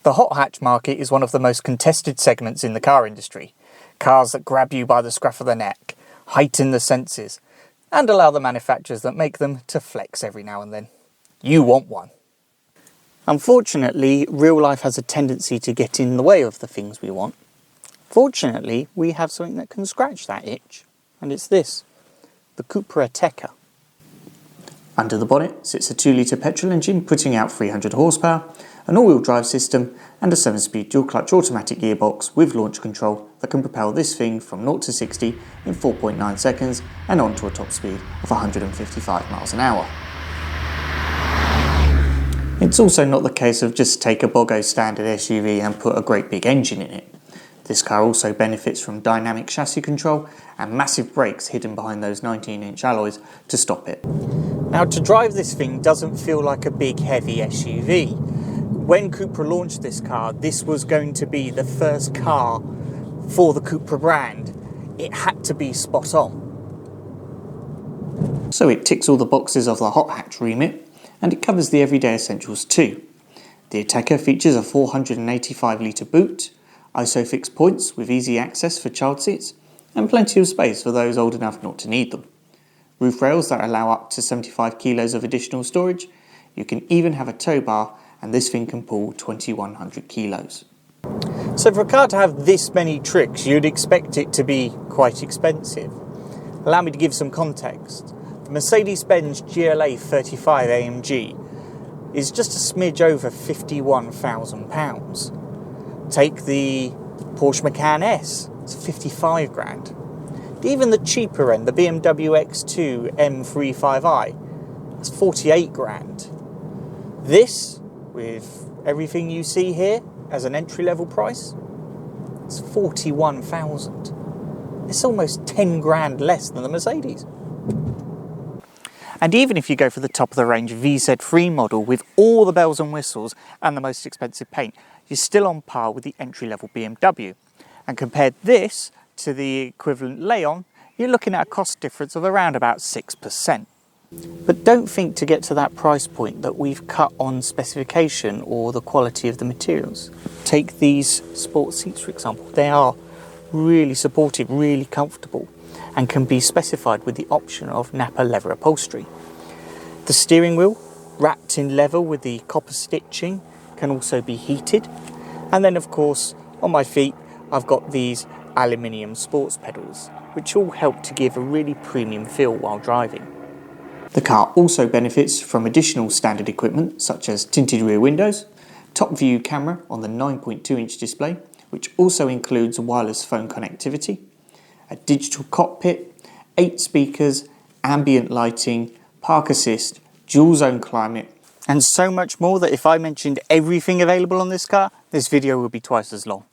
The hot hatch market is one of the most contested segments in the car industry. Cars that grab you by the scruff of the neck, heighten the senses, and allow the manufacturers that make them to flex every now and then. You want one. Unfortunately, real life has a tendency to get in the way of the things we want. Fortunately, we have something that can scratch that itch, and it's this, the CUPRA Ateca. Under the bonnet sits a 2-litre petrol engine putting out 300 horsepower, an all-wheel drive system and a 7-speed dual-clutch automatic gearbox with launch control that can propel this thing from 0 to 60 in 4.9 seconds and onto a top speed of 155 miles an hour. It's also not the case of just take a Bogo standard SUV and put a great big engine in it. This car also benefits from dynamic chassis control and massive brakes hidden behind those 19-inch alloys to stop it. Now, to drive this thing doesn't feel like a big heavy SUV. When CUPRA launched this car, this was going to be the first car for the CUPRA brand. It had to be spot on. So it ticks all the boxes of the hot hatch remit, and it covers the everyday essentials too. The Ateca features a 485-litre boot, ISOFIX points with easy access for child seats, and plenty of space for those old enough not to need them. Roof rails that allow up to 75 kilos of additional storage. You can even have a tow bar, and this thing can pull 2100 kilos. So for a car to have this many tricks, you'd expect it to be quite expensive. Allow me to give some context. The Mercedes-Benz GLA 35 AMG is just a smidge over £51,000. Take the Porsche Macan S, it's 55 grand. Even the cheaper end, the BMW X2 M35i, that's 48 grand. This, with everything you see here as an entry-level price, it's 41,000. It's almost 10 grand less than the Mercedes. And even if you go for the top-of-the-range VZ3 model with all the bells and whistles and the most expensive paint, you're still on par with the entry-level BMW. And compared this to the equivalent Leon, you're looking at a cost difference of around about 6%. But don't think to get to that price point that we've cut on specification or the quality of the materials. Take these sport seats, for example. They are really supportive, really comfortable, and can be specified with the option of Napa leather upholstery. The steering wheel, wrapped in leather with the copper stitching, can also be heated. And then, of course, on my feet, I've got these aluminium sports pedals, which all help to give a really premium feel while driving. The car also benefits from additional standard equipment such as tinted rear windows, top view camera on the 9.2-inch display, which also includes wireless phone connectivity, a digital cockpit, 8 speakers, ambient lighting, park assist, dual zone climate, and so much more that if I mentioned everything available on this car, this video would be twice as long.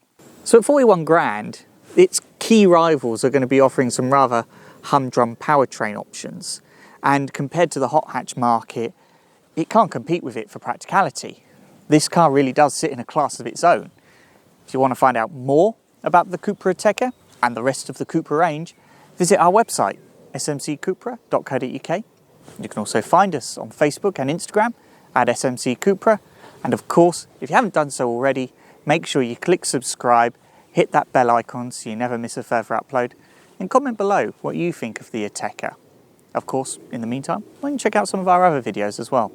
So at 41 grand, its key rivals are going to be offering some rather humdrum powertrain options. And compared to the hot hatch market, it can't compete with it for practicality. This car really does sit in a class of its own. If you want to find out more about the CUPRA Ateca and the rest of the CUPRA range, visit our website, smccupra.co.uk. You can also find us on Facebook and Instagram at smccupra. And of course, if you haven't done so already, make sure you click subscribe, hit that bell icon so you never miss a further upload, and comment below what you think of the Ateca. Of course, in the meantime, why don't you check out some of our other videos as well.